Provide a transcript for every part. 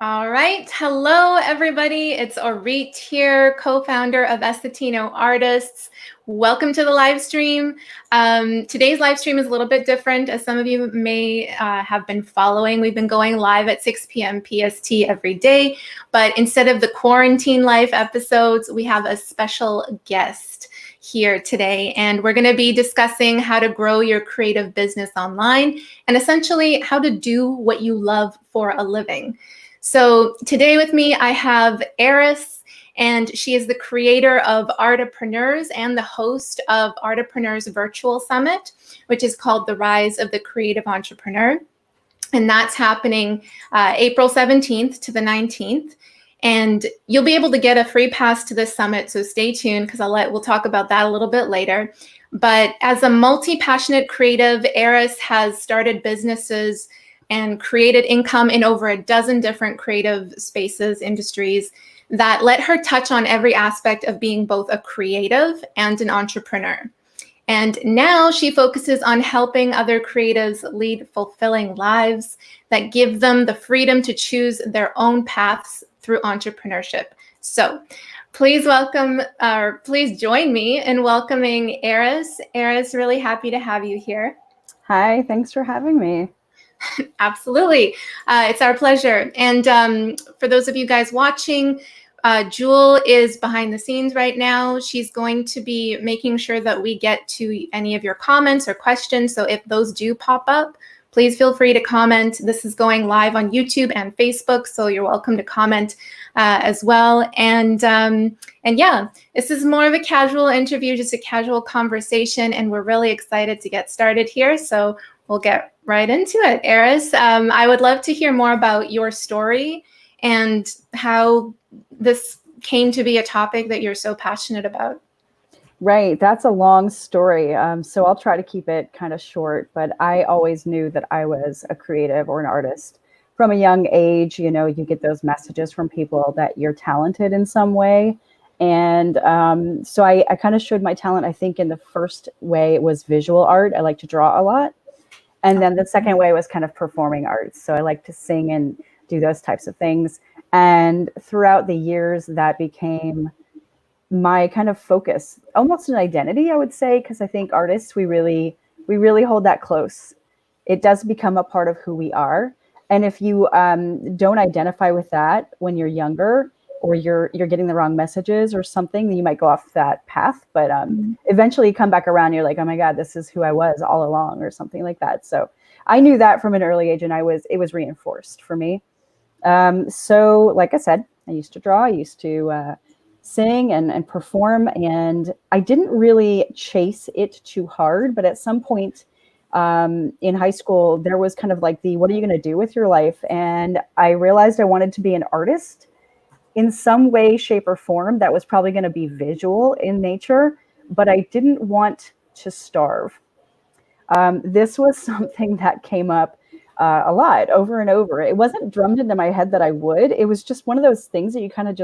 All right. Hello, everybody. It's Arit here, co-founder of Estetino Artists. Welcome to the live stream. Today's live stream is a little bit different, as some of you may have been following. We've been going live at 6 p.m. PST every day, but instead of the quarantine live episodes, we have a special guest here today, and we're going to be discussing how to grow your creative business online and essentially how to do what you love for a living. So today with me, I have Aris, and she is the creator of Artapreneurs and the host of Artapreneurs Virtual Summit, which is called The Rise of the Creative Entrepreneur. And that's happening April 17th to the 19th. And you'll be able to get a free pass to this summit, so stay tuned because we'll talk about that a little bit later. But as a multi-passionate creative, Aris has started businesses and created income in over a dozen different creative spaces, industries that let her touch on every aspect of being both a creative and an entrepreneur. And now she focuses on helping other creatives lead fulfilling lives that give them the freedom to choose their own paths through entrepreneurship. So please join me in welcoming Aris. Aris, really happy to have you here. Hi, thanks for having me. Absolutely. It's our pleasure. And for those of you guys watching, Jewel is behind the scenes right now. She's going to be making sure that we get to any of your comments or questions. So if those do pop up, please feel free to comment. This is going live on YouTube and Facebook, so you're welcome to comment as well. And yeah, this is more of a casual interview, just a casual conversation, and we're really excited to get started here. So we'll get right into it. Aris, I would love to hear more about your story and how this came to be a topic that you're so passionate about. Right, that's a long story. So I'll try to keep it kind of short, but I always knew that I was a creative or an artist. From a young age, you get those messages from people that you're talented in some way. And so I kind of showed my talent, I think, in the first way it was visual art. I like to draw a lot. And then the second way was kind of performing arts. So I like to sing and do those types of things. And throughout the years, that became my kind of focus, almost an identity, I would say, because I think artists, we really hold that close. It does become a part of who we are. And if you don't identify with that when you're younger, or you're getting the wrong messages or something, then you might go off that path. But eventually you come back around, you're like, oh my God, this is who I was all along, or something like that. So I knew that from an early age, and it was reinforced for me. So like I said, I used to draw, I used to sing and perform, and I didn't really chase it too hard. But at some point in high school, there was kind of like what are you going to do with your life? And I realized I wanted to be an artist in some way, shape, or form that was probably going to be visual in nature, but I didn't want to starve. This was something that came up a lot over and over. It wasn't drummed into my head that I would. It was just one of those things that you kind of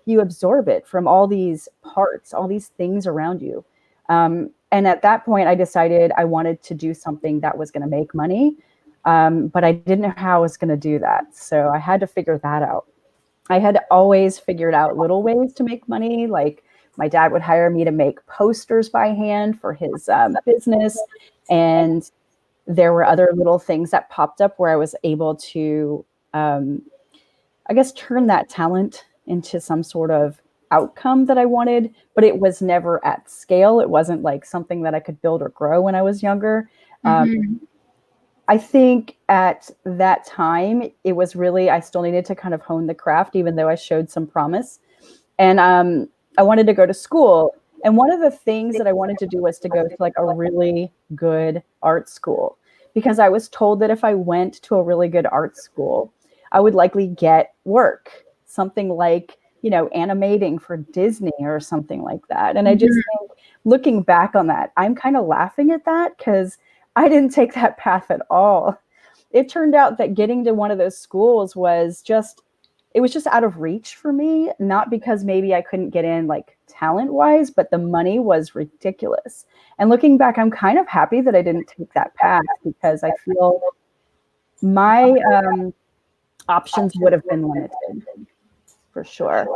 you absorb it from all these parts, all these things around you. And at that point, I decided I wanted to do something that was going to make money, but I didn't know how I was going to do that. So I had to figure that out. I had always figured out little ways to make money. Like my dad would hire me to make posters by hand for his business. And there were other little things that popped up where I was able to, I guess, turn that talent into some sort of outcome that I wanted, but it was never at scale. It wasn't like something that I could build or grow when I was younger. I think at that time, it was really, I still needed to kind of hone the craft, even though I showed some promise. And I wanted to go to school. And one of the things that I wanted to do was to go to like a really good art school, because I was told that if I went to a really good art school, I would likely get work, something like, animating for Disney or something like that. And I just think, looking back on that, I'm kind of laughing at that because I didn't take that path at all. It turned out that getting to one of those schools was just out of reach for me, not because maybe I couldn't get in like talent wise, but the money was ridiculous. And looking back, I'm kind of happy that I didn't take that path, because I feel my options would have been limited for sure.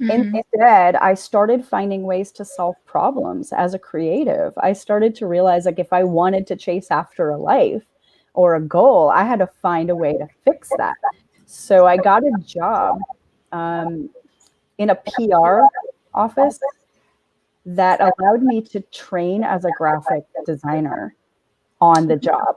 Mhm. Instead, I started finding ways to solve problems as a creative. I started to realize, like, if I wanted to chase after a life or a goal, I had to find a way to fix that. So I got a job um, in a PR office that allowed me to train as a graphic designer on the job.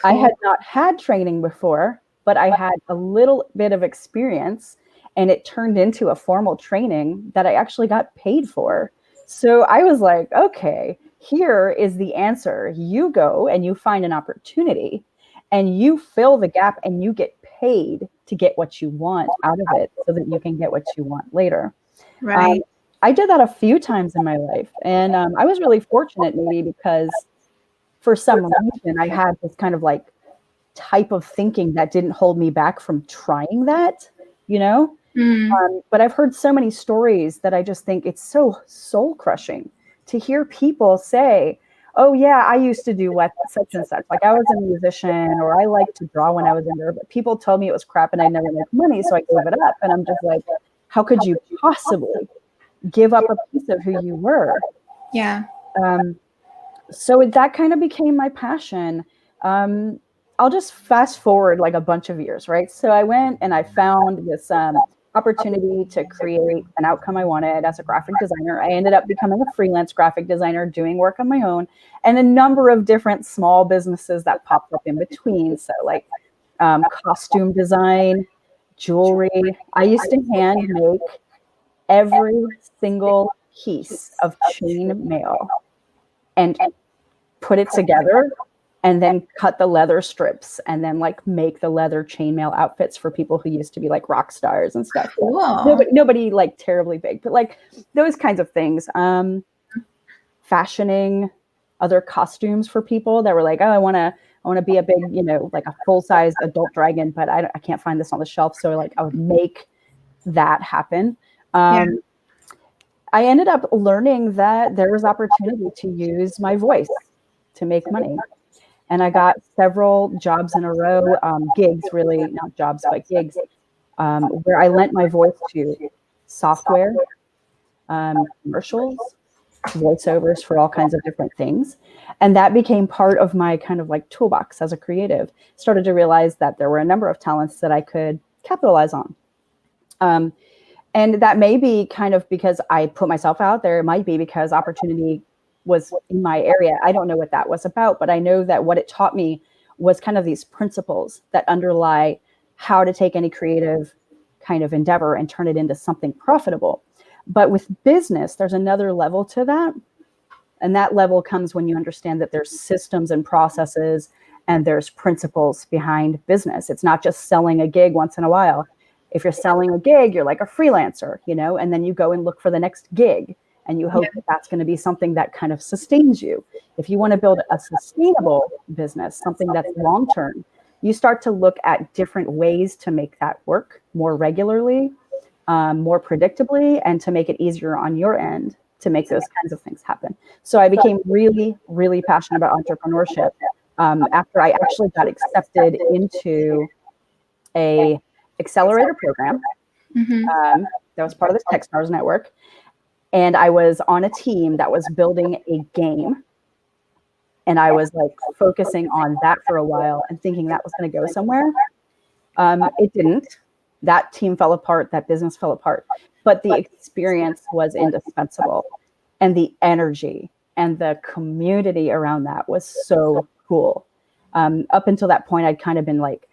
I Cool. had not had training before, but I had a little bit of experience, and it turned into a formal training that I actually got paid for. So I was like, okay, here is the answer. You go and you find an opportunity and you fill the gap and you get paid to get what you want out of it so that you can get what you want later. Um, Right. I did that a few times in my life. And I was really fortunate, maybe because for some reason I had this kind of like type of thinking that didn't hold me back from trying that, you know? Mm. But I've heard so many stories that I just think it's so soul crushing to hear people say, oh, yeah, I used to do what such and such. Like I was a musician or I liked to draw when I was younger, but people told me it was crap and I never made money. So I gave it up. And I'm just like, how could you possibly give up a piece of who you were? Yeah. Um, so that kind of became my passion. Um, I'll just fast forward like a bunch of years, right? So I went and I found this opportunity to create an outcome I wanted as a graphic designer. I ended up becoming a freelance graphic designer, doing work on my own, and a number of different small businesses that popped up in between. So like costume design, jewelry. I used to hand make every single piece of chain mail and put it together and then cut the leather strips and then like make the leather chainmail outfits for people who used to be like rock stars and stuff. But Cool. nobody like terribly big, but like those kinds of things. Fashioning other costumes for people that were like, oh, I want to be a big, like a full size adult dragon, but I can't find this on the shelf. So like I would make that happen. Yeah. I ended up learning that there was opportunity to use my voice to make money. And I got several jobs in a row, gigs, really, not jobs, but gigs, where I lent my voice to software, commercials, voiceovers for all kinds of different things. And that became part of my kind of like toolbox as a creative. Started to realize that there were a number of talents that I could capitalize on. And that may be kind of because I put myself out there. It might be because opportunity was in my area. I don't know what that was about, but I know that what it taught me was kind of these principles that underlie how to take any creative kind of endeavor and turn it into something profitable. But with business, there's another level to that. And that level comes when you understand that there's systems and processes and there's principles behind business. It's not just selling a gig once in a while. If you're selling a gig, you're like a freelancer, and then you go and look for the next gig and you hope that that's going to be something that kind of sustains you. If you want to build a sustainable business, something that's long-term, you start to look at different ways to make that work more regularly, more predictably, and to make it easier on your end to make those kinds of things happen. So I became really, really passionate about entrepreneurship after I actually got accepted into a accelerator program that was part of the Techstars network. And I was on a team that was building a game. And I was like focusing on that for a while and thinking that was going to go somewhere. It didn't. That team fell apart. That business fell apart. But the experience was indispensable. And the energy and the community around that was so cool. Up until that point, I'd kind of been like,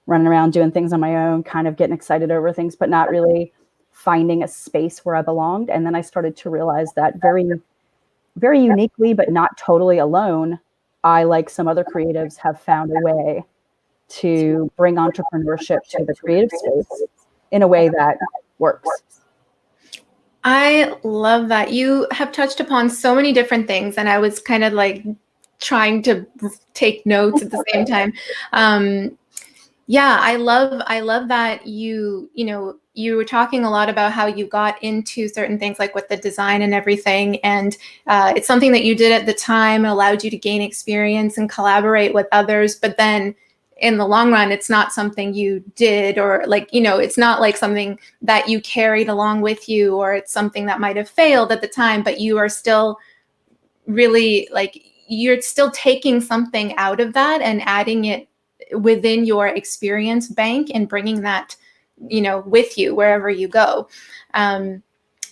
running around doing things on my own, kind of getting excited over things, but not really finding a space where I belonged. And then I started to realize that very, very uniquely, but not totally alone, I, like some other creatives, have found a way to bring entrepreneurship to the creative space in a way that works. I love that. You have touched upon so many different things, and I was kind of like trying to take notes at the same time. Yeah, I love that you were talking a lot about how you got into certain things like with the design and everything. And it's something that you did at the time, allowed you to gain experience and collaborate with others. But then in the long run, it's not something you did, or like, you know, it's not like something that you carried along with you, or it's something that might have failed at the time, but you are still really like, you're still taking something out of that and adding it within your experience bank and bringing that, you know, with you wherever you go.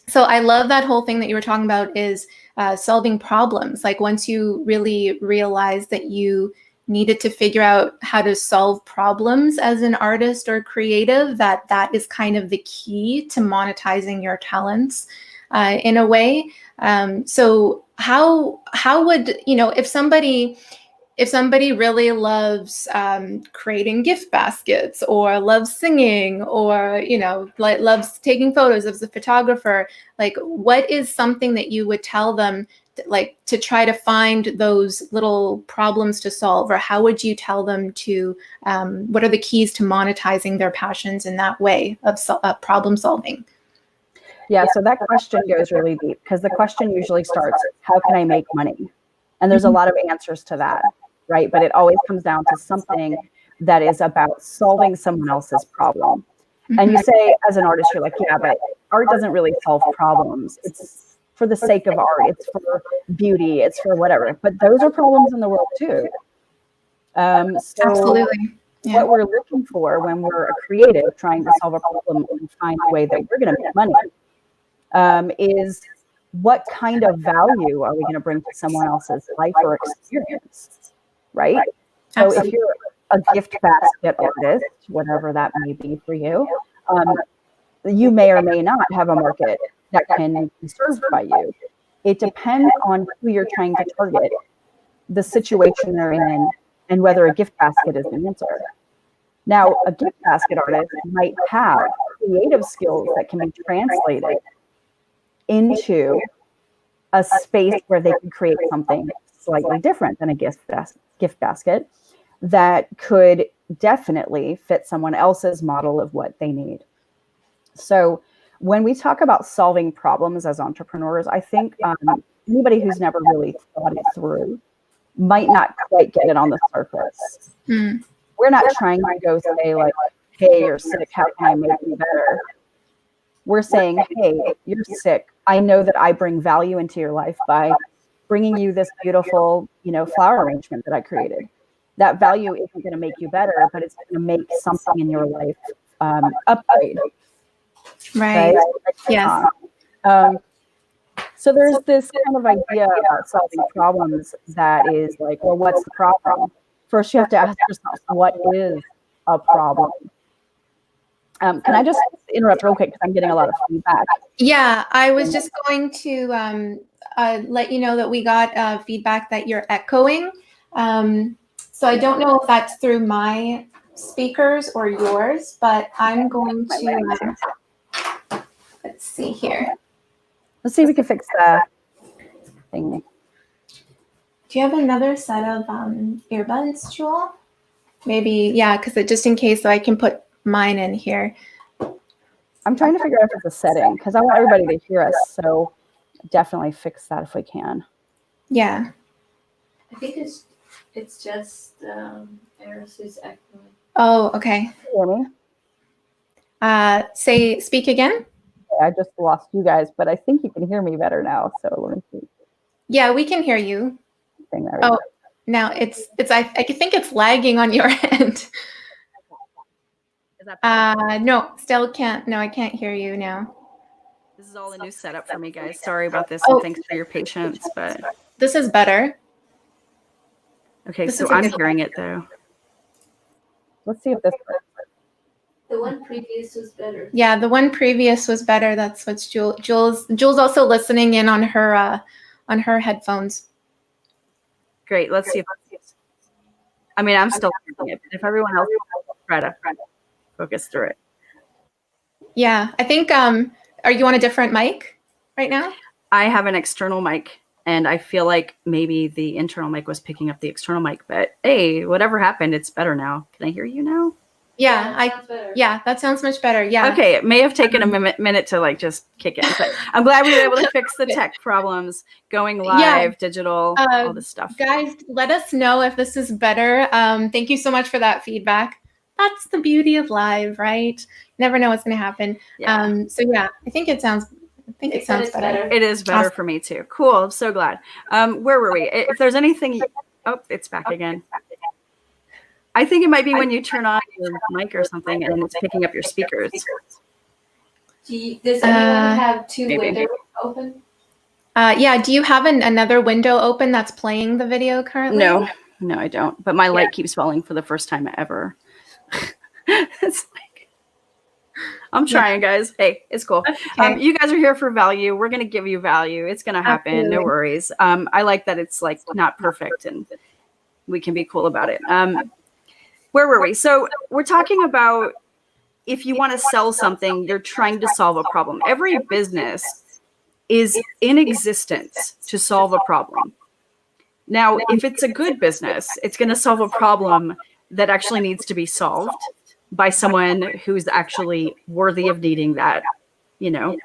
So I love that whole thing that you were talking about is solving problems. Like once you really realize that you needed to figure out how to solve problems as an artist or creative, that is kind of the key to monetizing your talents in a way. So how would, you know, if somebody really loves creating gift baskets, or loves singing, or, you know, like loves taking photos as a photographer, like what is something that you would tell them like to try to find those little problems to solve? Or how would you tell them to, what are the keys to monetizing their passions in that way of problem solving? Yeah, so that question goes really deep, because the question usually starts, how can I make money? And there's a lot of answers to that, right? But it always comes down to something that is about solving someone else's problem. And you say, as an artist, you're like, yeah, but art doesn't really solve problems. It's for the sake of art. It's for beauty. It's for whatever. But those are problems in the world too. So Absolutely. Yeah. What we're looking for when we're a creative trying to solve a problem and find a way that we're going to make money is, what kind of value are we going to bring to someone else's life or experience, right? So Absolutely. if you're a gift basket artist, whatever that may be for you, you may or may not have a market that can be served by you. It depends on who you're trying to target, the situation they're in, and whether a gift basket is the answer. Now, a gift basket artist might have creative skills that can be translated into a space where they can create something slightly different than a gift basket that could definitely fit someone else's model of what they need. So when we talk about solving problems as entrepreneurs, I think anybody who's never really thought it through might not quite get it on the surface. We're not trying to go say like, hey, you're sick, how can I make you better? We're saying, hey, you're sick. I know that I bring value into your life by bringing you this beautiful, you know, flower arrangement that I created. That value isn't going to make you better, but it's going to make something in your life upgrade. Right. Yes. So there's this kind of idea about solving problems that is like, well, what's the problem? First, you have to ask yourself, what is a problem? Can I just interrupt real quick because I'm getting a lot of feedback? Yeah, I was just going to let you know that we got feedback that you're echoing. So I don't know if that's through my speakers or yours, but I'm going to, let's see here. Let's see if we can fix that thing. Do you have another set of earbuds, Jewel? Maybe, yeah, because just in case, so I can put mine in here. I'm trying to figure out if it's a setting, because I want everybody to hear us. So definitely fix that if we can. Yeah. I think it's just Aris is echoing. Oh, okay. Can you hear me? Speak again. I just lost you guys, but I think you can hear me better now. So let me see. Yeah, we can hear you. There oh, now I think it's lagging on your end. Is that better? No, still can't. No, I can't hear you now. This is all a new setup for me, guys. Sorry about this, and thanks for your patience. But this is better. Okay, so I'm hearing it though. Let's see if this works. The one previous was better. Yeah, the one previous was better. That's what's Jules also listening in on her headphones. Great. Let's see if I mean, I'm still hearing it, but if everyone else try to focus through it. Yeah, I think are you on a different mic right now? I have an external mic, and I feel like maybe the internal mic was picking up the external mic, but hey, whatever happened, it's better now. Can I hear you now? Yeah, that sounds better. yeah, that sounds much better. Yeah. Okay, it may have taken a minute to like just kick in, but I'm glad we were able to fix the tech problems, going live, digital, all this stuff. Guys, let us know if this is better. Thank you so much for that feedback. That's the beauty of live, right? Never know what's going to happen. Yeah. So yeah, I think it sounds better. It is better for me too. Cool. I'm so glad. Where were we? If there's anything, oh, it's back again. I think it might be when you turn on your mic or something and it's picking up your speakers. Does anyone have two windows open? Yeah, do you have another window open that's playing the video currently? No, I don't. But my light keeps falling for the first time ever. It's like, I'm trying, guys. Hey, it's cool. Okay. You guys are here for value. We're going to give you value. It's going to happen. Absolutely. No worries. I like that it's like not perfect and we can be cool about it. Where were we? So we're talking about if you want to sell something, you're trying to solve a problem. Every business is in existence to solve a problem. Now, if it's a good business, it's going to solve a problem that actually needs to be solved by someone who's actually worthy of needing that, you know.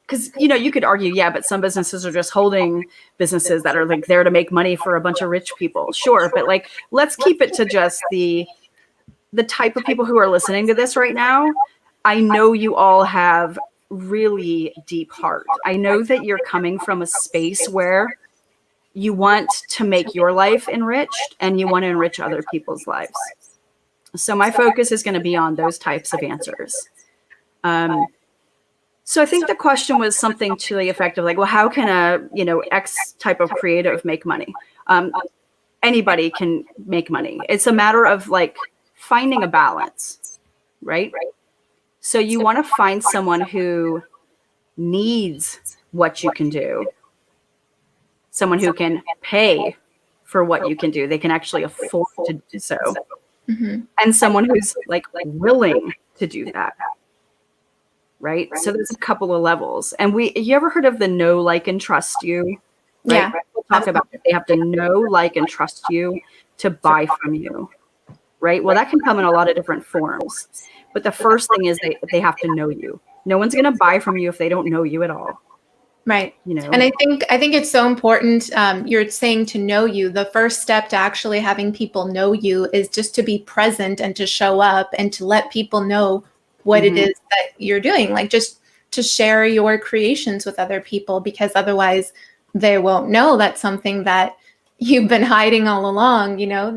Because, you know, you could argue, yeah, but some businesses are just holding businesses that are like there to make money for a bunch of rich people. Sure. But like, let's keep it to just the type of people who are listening to this right now. I know you all have really deep heart. I know that you're coming from a space where you want to make your life enriched and you want to enrich other people's lives. So my focus is going to be on those types of answers. So I think the question was something to the effect of like, well, how can a, you know, X type of creative make money? Anybody can make money. It's a matter of like finding a balance, right? So you want to find someone who needs what you can do, someone who can pay for what you can do. They can actually afford to do so. Mm-hmm. And someone who's like willing to do that. Right. So there's a couple of levels. And you ever heard of the know, like, and trust you? Right? Yeah. We'll talk about it. They have to know, like, and trust you to buy from you. Right. Well, that can come in a lot of different forms. But the first thing is they have to know you. No one's going to buy from you if they don't know you at all. Right. You know, and I think it's so important. You're saying to know you. The first step to actually having people know you is just to be present and to show up and to let people know what it is that you're doing. Like just to share your creations with other people, because otherwise they won't know that's something that you've been hiding all along. You know,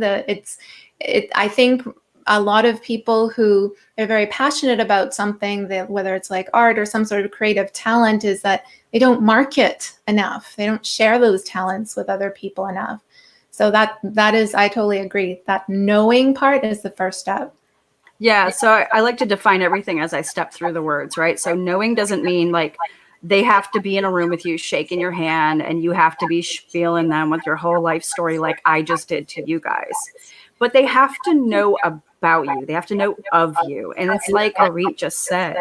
I think a lot of people who are very passionate about something, that whether it's like art or some sort of creative talent, is that they don't market enough. They don't share those talents with other people enough. So that is, I totally agree. That knowing part is the first step. Yeah. So I like to define everything as I step through the words, right? So knowing doesn't mean like they have to be in a room with you, shaking your hand, and you have to be feeling them with your whole life story like I just did to you guys. But they have to know about you. They have to know of you. And it's like Arit just said,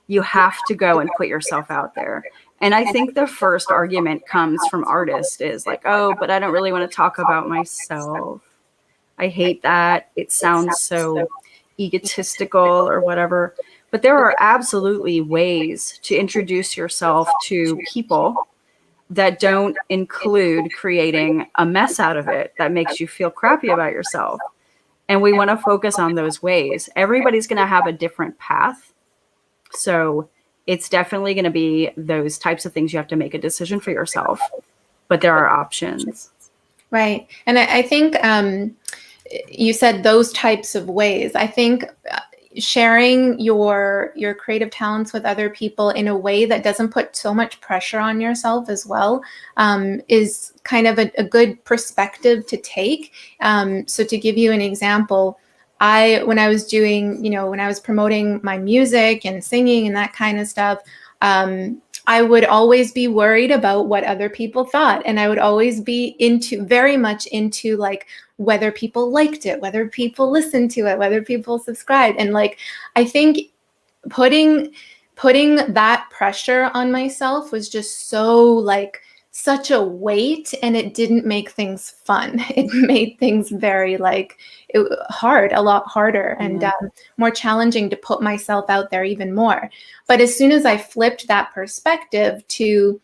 you have to go and put yourself out there. And I think the first argument comes from artists is like, oh, but I don't really want to talk about myself. I hate that. It sounds so egotistical or whatever. But there are absolutely ways to introduce yourself to people that don't include creating a mess out of it that makes you feel crappy about yourself. And we want to focus on those ways. Everybody's going to have a different path. So it's definitely going to be those types of things you have to make a decision for yourself. But there are options. Right. And I think you said those types of ways. I think sharing your creative talents with other people in a way that doesn't put so much pressure on yourself as well is kind of a good perspective to take. So to give you an example, when I was promoting my music and singing and that kind of stuff, I would always be worried about what other people thought. And I would always be very much into like whether people liked it, whether people listened to it, whether people subscribed. And like, I think putting that pressure on myself was just so like such a weight, and it didn't make things fun. It made things very hard, a lot harder, and more challenging to put myself out there even more. But as soon as I flipped that perspective to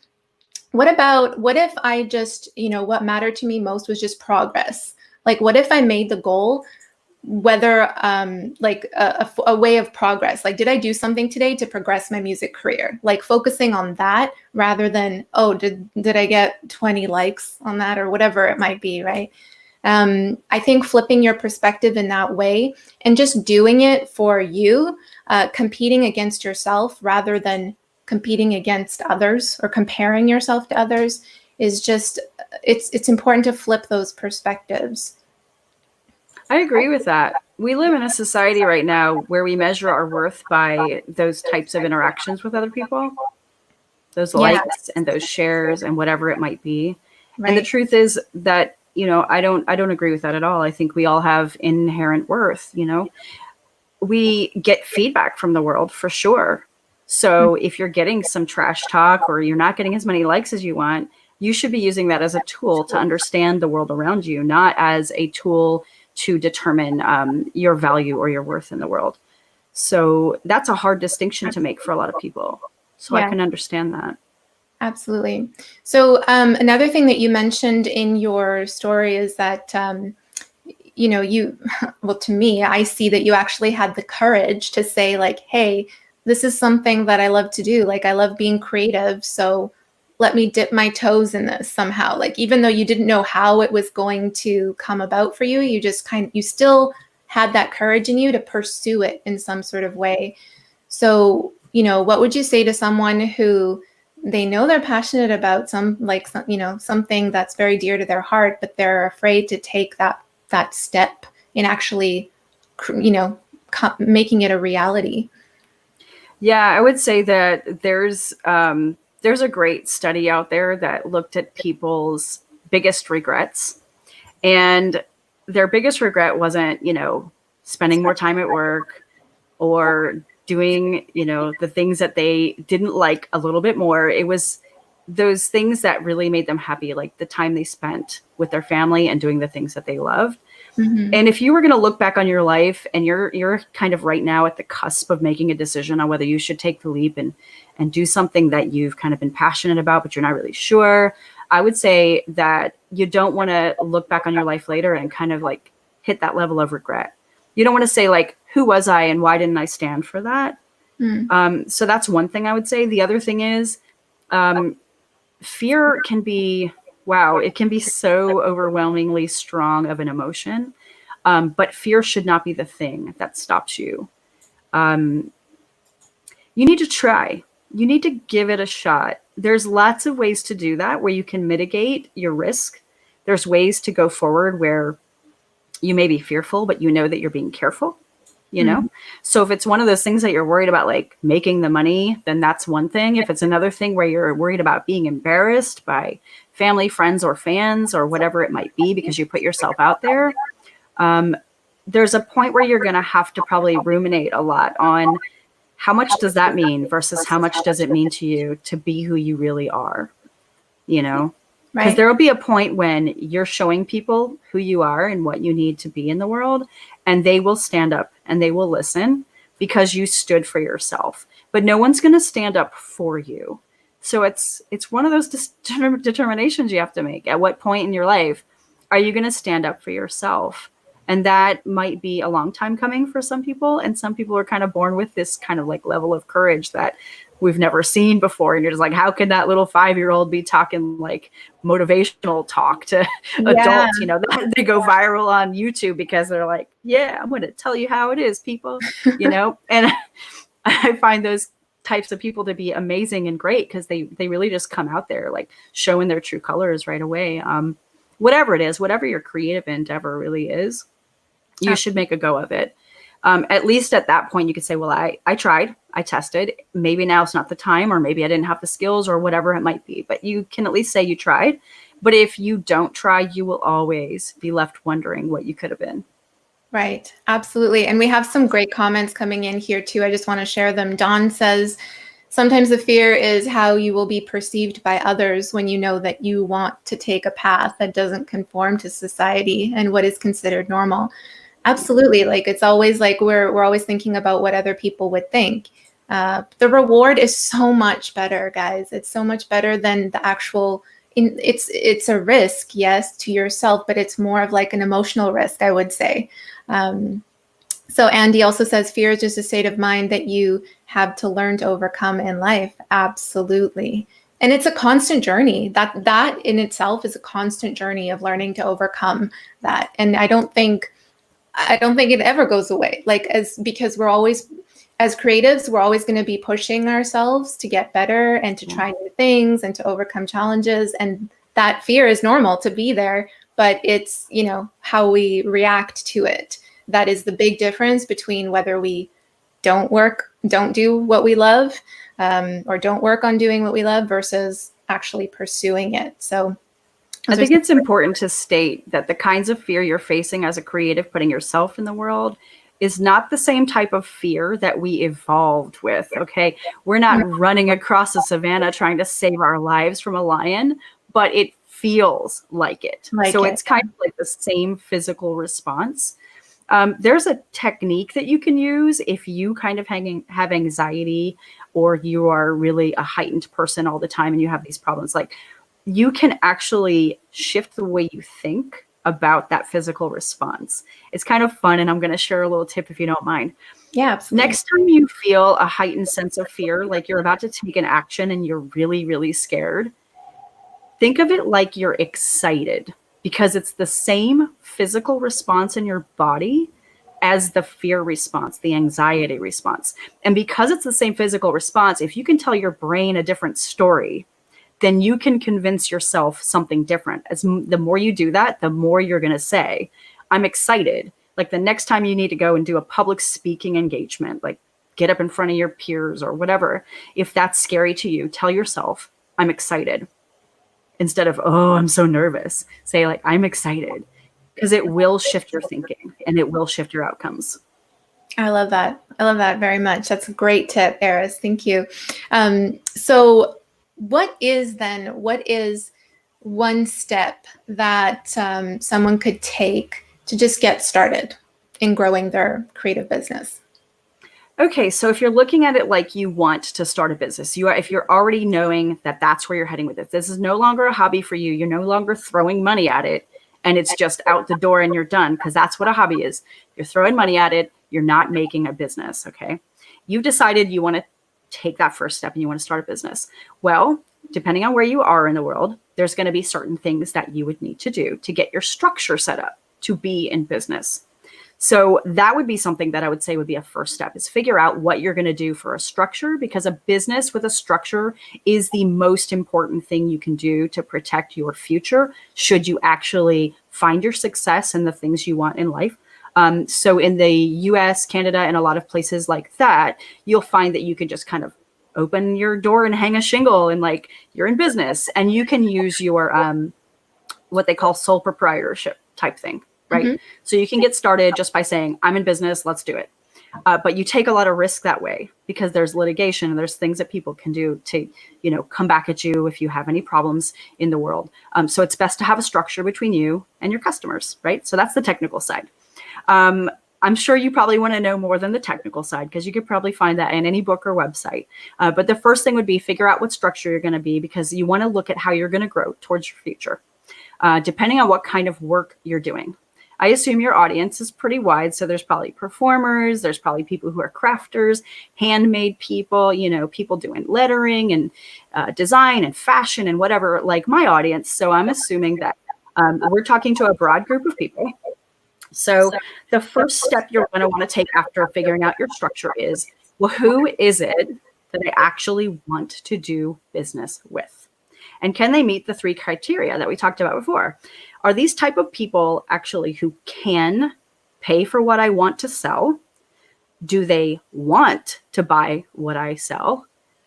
what if I just, what mattered to me most was just progress? Like, what if I made the goal, whether like a way of progress, like, did I do something today to progress my music career? Like focusing on that rather than, oh, did I get 20 likes on that or whatever it might be, right? I think flipping your perspective in that way and just doing it for you, competing against yourself rather than competing against others or comparing yourself to others is just, it's important to flip those perspectives. I agree with that. We live in a society right now where we measure our worth by those types of interactions with other people, those likes and those shares and whatever it might be. Right. And the truth is that, I don't agree with that at all. I think we all have inherent worth. We get feedback from the world for sure. So if you're getting some trash talk or you're not getting as many likes as you want, you should be using that as a tool to understand the world around you, not as a tool to determine your value or your worth in the world. So that's a hard distinction to make for a lot of people. So I can understand that. Absolutely. So another thing that you mentioned in your story is that, well, to me, I see that you actually had the courage to say like, hey, this is something that I love to do. Like, I love being creative. So let me dip my toes in this somehow. Like, even though you didn't know how it was going to come about for you, you just you still had that courage in you to pursue it in some sort of way. So, what would you say to someone who they know they're passionate about something that's very dear to their heart, but they're afraid to take that step in actually, making it a reality? Yeah, I would say that there's a great study out there that looked at people's biggest regrets, and their biggest regret wasn't, spending more time at work or doing, the things that they didn't like a little bit more. It was those things that really made them happy, like the time they spent with their family and doing the things that they loved. Mm-hmm. And if you were going to look back on your life and you're kind of right now at the cusp of making a decision on whether you should take the leap and do something that you've kind of been passionate about, but you're not really sure, I would say that you don't want to look back on your life later and kind of like hit that level of regret. You don't want to say like, who was I and why didn't I stand for that? So that's one thing I would say. The other thing is fear can be, it can be so overwhelmingly strong of an emotion. But fear should not be the thing that stops you. You need to try. You need to give it a shot. There's lots of ways to do that where you can mitigate your risk. There's ways to go forward where you may be fearful, but you know that you're being careful, So if it's one of those things that you're worried about, like making the money, then that's one thing. If it's another thing where you're worried about being embarrassed by family, friends, or fans, or whatever it might be, because you put yourself out there, there's a point where you're going to have to probably ruminate a lot on how much does that mean versus how much does it mean to you to be who you really are, Because there will be a point when you're showing people who you are and what you need to be in the world, and they will stand up and they will listen because you stood for yourself. But no one's going to stand up for you. So it's one of those determinations you have to make. At what point in your life are you going to stand up for yourself? And that might be a long time coming for some people. And some people are kind of born with this kind of like level of courage that we've never seen before. And you're just like, how can that little 5-year-old be talking like motivational talk to adults? They go viral on YouTube because they're like, yeah, I'm going to tell you how it is, people, and I find those types of people to be amazing and great because they really just come out there like showing their true colors right away. Whatever it is, whatever your creative endeavor really is, you should make a go of it. At least at that point, you could say, well, I tried, I tested, maybe now it's not the time, or maybe I didn't have the skills or whatever it might be, but you can at least say you tried. But if you don't try, you will always be left wondering what you could have been. Right. Absolutely. And we have some great comments coming in here too. I just want to share them. Dawn says, Sometimes the fear is how you will be perceived by others when you know that you want to take a path that doesn't conform to society and what is considered normal. Absolutely. Like, it's always like we're always thinking about what other people would think. The reward is so much better, guys. It's so much better than the actual. It's a risk, yes, to yourself, but it's more of like an emotional risk, I would say. So Andy also says fear is just a state of mind that you have to learn to overcome in life. Absolutely. And it's a constant journey. That in itself is a constant journey of learning to overcome that. And I don't think it ever goes away. Because we're always, as creatives, we're always going to be pushing ourselves to get better and to try new things and to overcome challenges. And that fear is normal to be there, but it's, how we react to it. That is the big difference between whether we don't do what we love, or don't work on doing what we love versus actually pursuing it. So I think it's important to state that the kinds of fear you're facing as a creative, putting yourself in the world, is not the same type of fear that we evolved with, okay? We're not running across a savannah trying to save our lives from a lion, but it feels like it. It's kind of like the same physical response. There's a technique that you can use if you kind of have anxiety, or you are really a heightened person all the time and you have these problems. Like, you can actually shift the way you think about that physical response. It's kind of fun, and I'm going to share a little tip if you don't mind. Yeah, absolutely. Next time you feel a heightened sense of fear, like you're about to take an action and you're really, really scared, think of it like you're excited, because it's the same physical response in your body as the fear response, the anxiety response. And because it's the same physical response, if you can tell your brain a different story, then you can convince yourself something different. The more you do that, the more you're going to say, I'm excited. Like, the next time you need to go and do a public speaking engagement, like get up in front of your peers or whatever, if that's scary to you, tell yourself, I'm excited. Instead of, oh, I'm so nervous, say like, I'm excited, because it will shift your thinking and it will shift your outcomes. I love that. I love that very much. That's a great tip, Aris. Thank you. So what is one step that someone could take to just get started in growing their creative business? Okay, so if you're looking at it like you want to start a business, if you're already knowing that that's where you're heading with it, this is no longer a hobby for you, you're no longer throwing money at it and it's just out the door and you're done, because that's what a hobby is. You're throwing money at it, you're not making a business, okay? You've decided you want to take that first step and you want to start a business. Well, depending on where you are in the world, there's going to be certain things that you would need to do to get your structure set up to be in business. So that would be something that I would say would be a first step, is figure out what you're going to do for a structure, because a business with a structure is the most important thing you can do to protect your future should you actually find your success and the things you want in life. So in the US, Canada, and a lot of places like that, you'll find that you can just kind of open your door and hang a shingle and like you're in business, and you can use your what they call sole proprietorship type thing, right? Mm-hmm. So you can get started just by saying, I'm in business, let's do it. But you take a lot of risk that way, because there's litigation and there's things that people can do to, come back at you if you have any problems in the world. So it's best to have a structure between you and your customers, right? So that's the technical side. I'm sure you probably want to know more than the technical side, because you could probably find that in any book or website. But the first thing would be figure out what structure you're going to be, because you want to look at how you're going to grow towards your future, depending on what kind of work you're doing. I assume your audience is pretty wide. So there's probably performers, there's probably people who are crafters, handmade people, people doing lettering and design and fashion and whatever, like my audience. So I'm assuming that we're talking to a broad group of people. So the first step you're going to want to take after figuring out your structure is, well, who is it that I actually want to do business with? And can they meet the 3 criteria that we talked about before? Are these type of people actually who can pay for what I want to sell? Do they want to buy what I sell?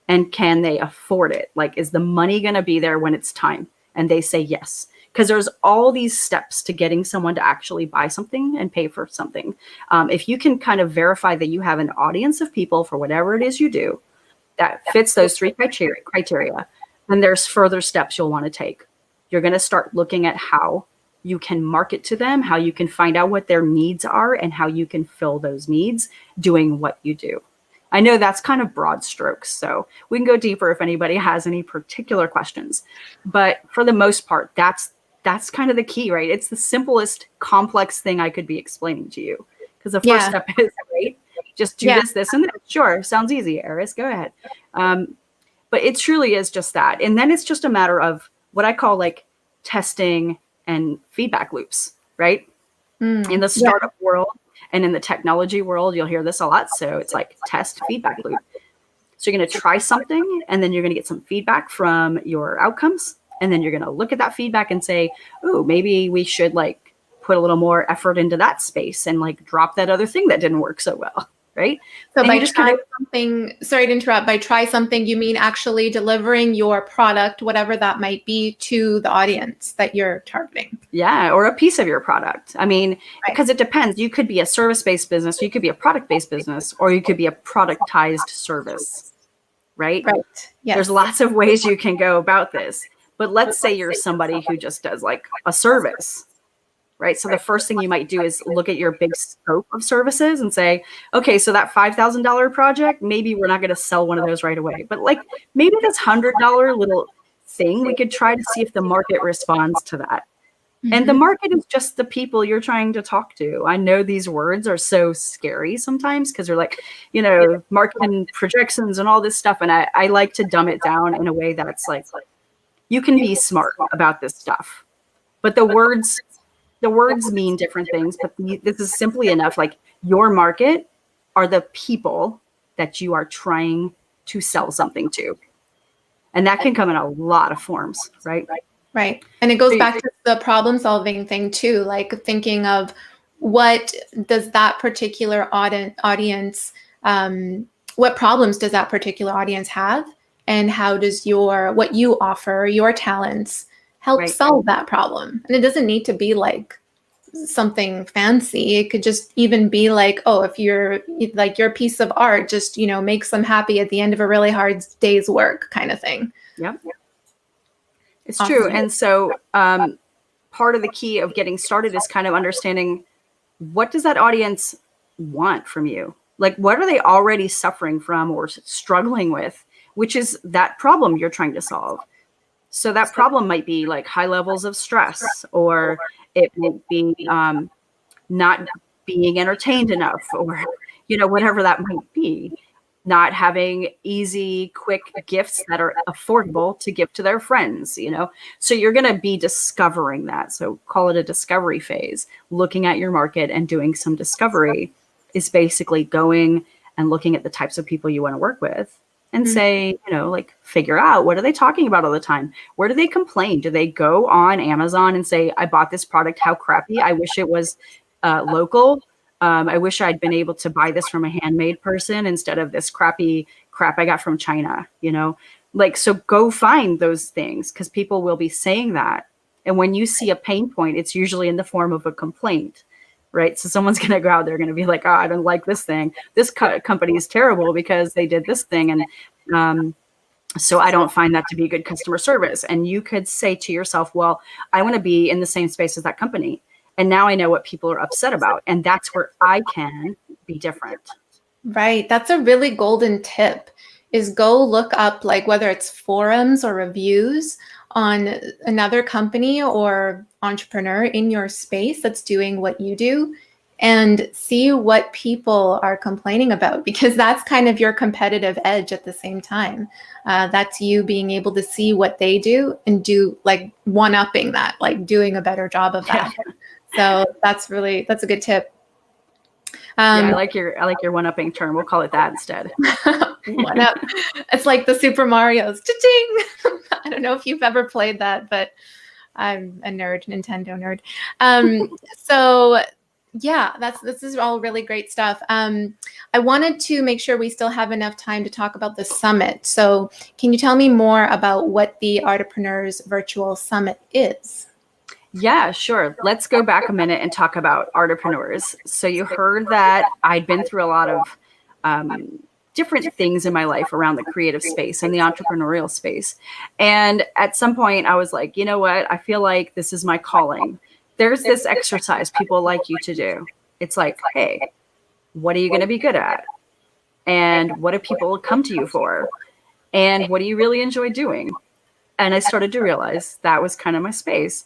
And can they afford it? Like, is the money going to be there when it's time? And they say yes. Because there's all these steps to getting someone to actually buy something and pay for something. If you can kind of verify that you have an audience of people for whatever it is you do that fits those three criteria, then there's further steps you'll want to take. You're going to start looking at how you can market to them, how you can find out what their needs are, and how you can fill those needs doing what you do. I know that's kind of broad strokes, so we can go deeper if anybody has any particular questions. But for the most part, that's kind of the key, right? It's the simplest complex thing I could be explaining to you. Because the first step is, right, just do this, and that. Sure, sounds easy, Aris, go ahead. But it truly is just that. And then it's just a matter of what I call like testing and feedback loops, right? In the startup world and in the technology world, you'll hear this a lot. So it's like test feedback loop. So you're going to try something, and then you're going to get some feedback from your outcomes. And then you're going to look at that feedback and say, oh, maybe we should like put a little more effort into that space and like drop that other thing that didn't work so well. Right. So and by try something, sorry to interrupt, by try something, you mean actually delivering your product, whatever that might be, to the audience that you're targeting. Yeah. Or a piece of your product. I mean, because it depends. You could be a service-based business, you could be a product-based business, or you could be a productized service. Right. Yes. There's lots of ways you can go about this. But let's say you're somebody who just does like a service. Right. So the first thing you might do is look at your big scope of services and say, okay, so that $5,000 project, maybe we're not going to sell one of those right away. But like maybe this $100 little thing, we could try to see if the market responds to that. And the market is just the people you're trying to talk to. I know these words are so scary sometimes because they're like, you know, marketing projections and all this stuff. And I like to dumb it down in a way that's like, you can be smart about this stuff. But the words mean different things, but this is simply enough. Like your market are the people that you are trying to sell something to. And that can come in a lot of forms, right? Right. And it goes back to the problem solving thing too, like thinking of what does that particular audience, what problems does that particular audience have? And how does what you offer, your talents, help solve that problem? And it doesn't need to be like something fancy. It could just even be like, oh, if you're like your piece of art just, you know, makes them happy at the end of a really hard day's work kind of thing. Yeah. It's true. And so part of the key of getting started is kind of understanding, what does that audience want from you? Like, what are they already suffering from or struggling with, which is that problem you're trying to solve? So that problem might be like high levels of stress, or it might be not being entertained enough, or, you know, whatever that might be. Not having easy, quick gifts that are affordable to give to their friends, you know? So you're going to be discovering that. So call it a discovery phase. Looking at your market and doing some discovery is basically going and looking at the types of people you want to work with and say, you know, like figure out, what are they talking about all the time? Where do they complain? Do they go on Amazon and say, I bought this product, how crappy, I wish it was local. I wish I'd been able to buy this from a handmade person instead of this crappy crap I got from China, you know, like, so go find those things, because people will be saying that. And when you see a pain point, it's usually in the form of a complaint, right? So someone's going to go out there, going to be like, oh, I don't like this thing. This company is terrible because they did this thing. And so I don't find that to be good customer service. And you could say to yourself, well, I want to be in the same space as that company. And now I know what people are upset about. And that's where I can be different. Right. That's a really golden tip, is go look up, like, whether it's forums or reviews on another company or entrepreneur in your space that's doing what you do, and see what people are complaining about, because that's kind of your competitive edge at the same time. That's you being able to see what they do and do, like, one-upping that, like doing a better job of that. Yeah. So that's a good tip. Yeah, I like your one-upping term. We'll call it that instead. One up. It's like the Super Mario's. Cha-ching! I don't know if you've ever played that, but I'm a nerd, Nintendo nerd. So yeah, this is all really great stuff. I wanted to make sure we still have enough time to talk about the summit. So can you tell me more about what the Artapreneurs Virtual Summit is? Yeah, sure. Let's go back a minute and talk about Artapreneurs. So you heard that I'd been through a lot of different things in my life around the creative space and the entrepreneurial space. And at some point I was like, you know what? I feel like this is my calling. There's this exercise people like you to do. It's like, hey, what are you going to be good at? And what do people come to you for? And what do you really enjoy doing? And I started to realize that was kind of my space.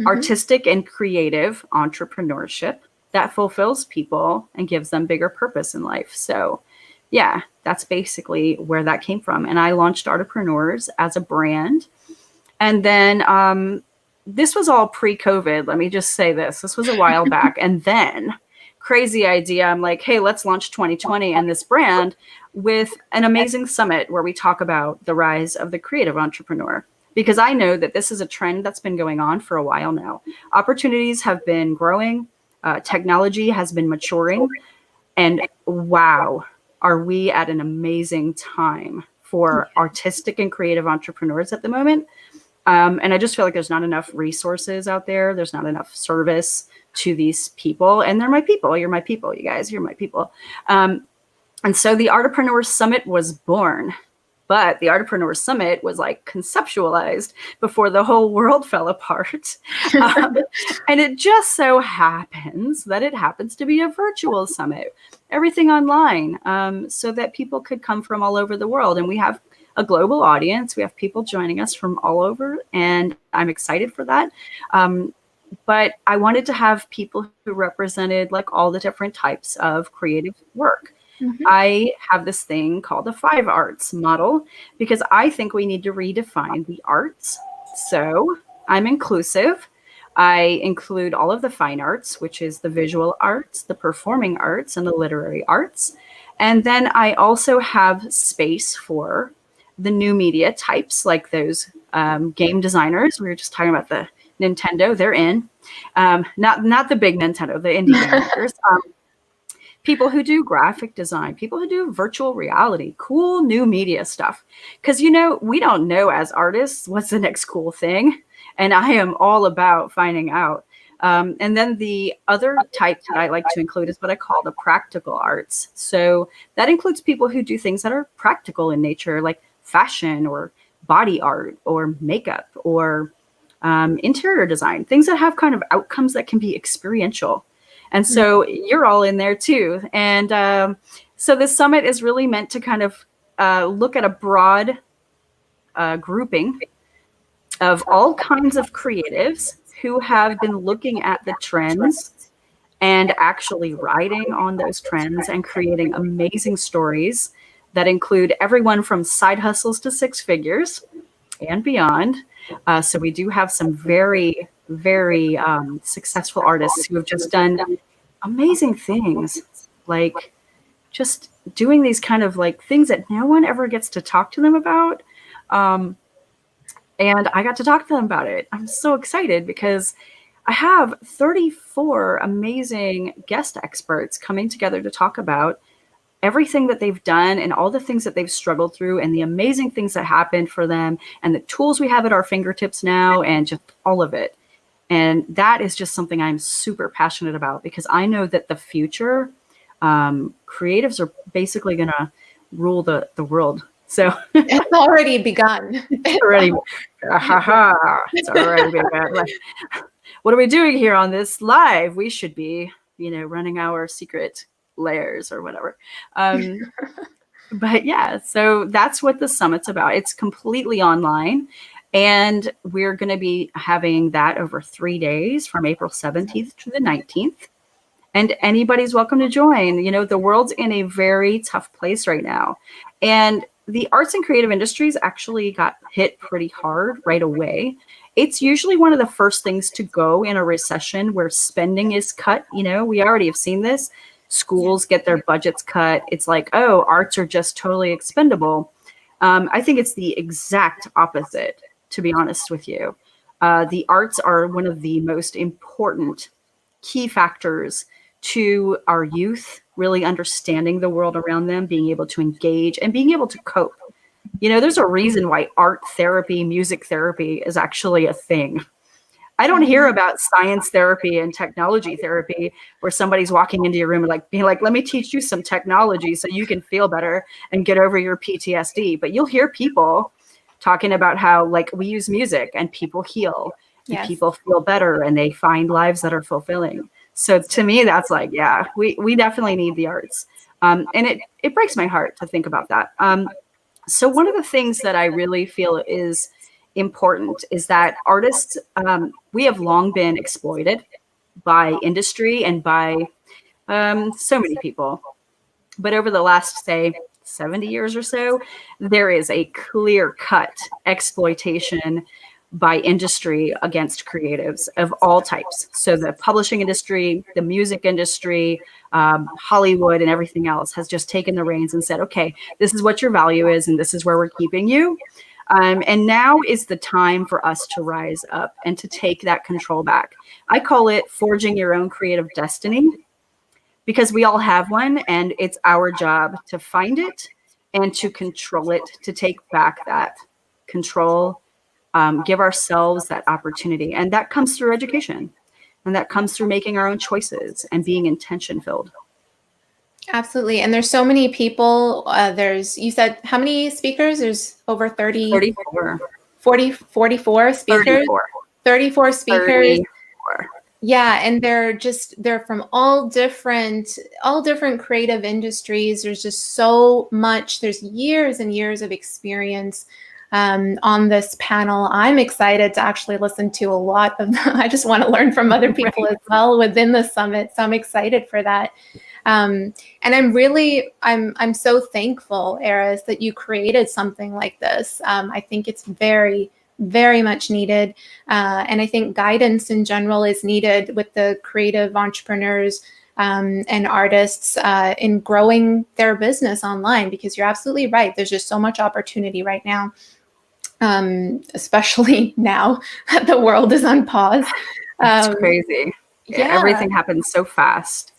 Artistic and creative entrepreneurship that fulfills people and gives them bigger purpose in life. So yeah, that's basically where that came from. And I launched Artapreneurs as a brand. And then this was all pre-COVID. Let me just say this. This was a while back. And then crazy idea. I'm like, hey, let's launch 2020 and this brand with an amazing summit where we talk about the rise of the creative entrepreneur. Because I know that this is a trend that's been going on for a while now. Opportunities have been growing. Technology has been maturing. And wow, are we at an amazing time for artistic and creative entrepreneurs at the moment. And I just feel like there's not enough resources out there. There's not enough service to these people. And they're my people. You're my people, you guys. You're my people. And so the Artapreneurs Summit was born. But the Artapreneurs Summit was like conceptualized before the whole world fell apart. And it just so happens that it happens to be a virtual summit, everything online, so that people could come from all over the world. And we have a global audience. We have people joining us from all over, and I'm excited for that. But I wanted to have people who represented like all the different types of creative work. I have this thing called the 5 arts model because I think we need to redefine the arts. So I'm inclusive. I include all of the fine arts, which is the visual arts, the performing arts, and the literary arts. And then I also have space for the new media types, like those game designers. We were just talking about the Nintendo. They're in. Not the big Nintendo, the indie game makers. People who do graphic design, people who do virtual reality, cool new media stuff. Because, you know, we don't know as artists what's the next cool thing. And I am all about finding out. And then the other type that I like to include is what I call the practical arts. So that includes people who do things that are practical in nature, like fashion or body art or makeup or interior design, things that have kind of outcomes that can be experiential. And so you're all in there too. And so this summit is really meant to kind of look at a broad grouping of all kinds of creatives who have been looking at the trends and actually riding on those trends and creating amazing stories that include everyone from side hustles to 6 figures and beyond. So we do have some very successful artists who have just done amazing things, like just doing these kind of like things that no one ever gets to talk to them about. And I got to talk to them about it. I'm so excited because I have 34 amazing guest experts coming together to talk about everything that they've done and all the things that they've struggled through and the amazing things that happened for them and the tools we have at our fingertips now and just all of it. And that is just something I'm super passionate about because I know that the future creatives are basically going to rule the world. So it's already begun. It's already begun. Like, what are we doing here on this live? We should be, running our secret layers or whatever. But yeah, so that's what the summit's about. It's completely online. And we're going to be having that over 3 days from April 17th to the 19th. And anybody's welcome to join. The world's in a very tough place right now. And the arts and creative industries actually got hit pretty hard right away. It's usually one of the first things to go in a recession where spending is cut. We already have seen this. Schools get their budgets cut. It's like, oh, arts are just totally expendable. I think it's the exact opposite, to be honest with you. The arts are one of the most important key factors to our youth really understanding the world around them, being able to engage and being able to cope. There's a reason why art therapy, music therapy is actually a thing. I don't hear about science therapy and technology therapy where somebody's walking into your room and like being like, let me teach you some technology so you can feel better and get over your PTSD. But you'll hear people talking about how like we use music and people heal and people feel better and they find lives that are fulfilling. So to me, that's like, yeah, we definitely need the arts. And it breaks my heart to think about that. So one of the things that I really feel is important is that artists, we have long been exploited by industry and by so many people. But over the last, say, 70 years or so, there is a clear-cut exploitation by industry against creatives of all types. So the publishing industry, the music industry, Hollywood and everything else has just taken the reins and said, okay, this is what your value is and this is where we're keeping you. And now is the time for us to rise up and to take that control back. I call it forging your own creative destiny, because we all have one and it's our job to find it and to control it, to take back that control, give ourselves that opportunity. And that comes through education, and that comes through making our own choices and being intention filled. Absolutely. And there's so many people. You said how many speakers? There's over 44 speakers. 34 speakers. 34. Yeah, and they're from all different creative industries. There's just so much. There's years and years of experience on this panel. I'm excited to actually listen to a lot of them. I just want to learn from other people as well within the summit. So I'm excited for that. And I'm so thankful, Aris, that you created something like this. I think it's very, very much needed. And I think guidance in general is needed with the creative entrepreneurs and artists in growing their business online, because you're absolutely right. There's just so much opportunity right now, especially now that the world is on pause. It's crazy. Yeah. Everything happens so fast.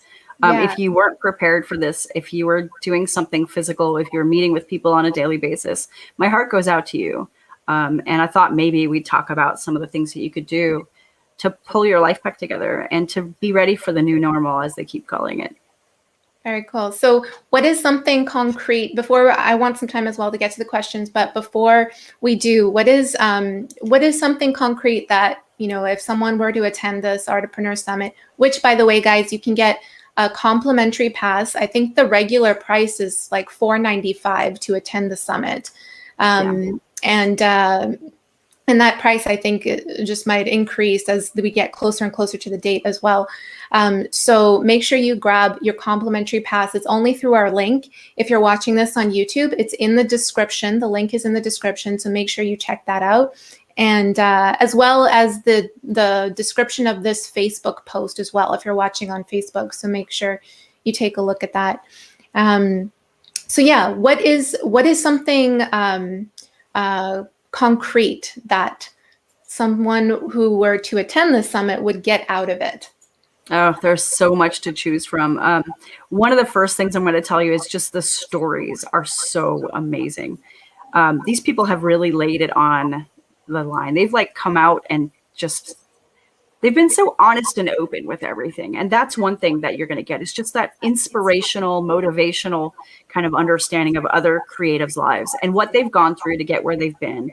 If you weren't prepared for this, if you were doing something physical, if you're meeting with people on a daily basis, my heart goes out to you. And I thought maybe we'd talk about some of the things that you could do to pull your life back together and to be ready for the new normal, as they keep calling it. Very cool. So what is something concrete, before I want some time as well to get to the questions, but before we do, what is something concrete that, if someone were to attend this Artapreneurs Summit, which, by the way, guys, you can get a complimentary pass. I think the regular price is like $4.95 to attend the summit. And that price, I think, it just might increase as we get closer and closer to the date as well. So make sure you grab your complimentary pass. It's only through our link. If you're watching this on YouTube, it's in the description. The link is in the description, so make sure you check that out. And as well as the description of this Facebook post as well, if you're watching on Facebook. So make sure you take a look at that. So yeah, what is something concrete that someone who were to attend the summit would get out of it? Oh, there's so much to choose from. One of the first things I'm going to tell you is just the stories are so amazing. These people have really laid it on the line. They've like come out and they've been so honest and open with everything. And that's one thing that you're going to get, is just that inspirational, motivational kind of understanding of other creatives' lives and what they've gone through to get where they've been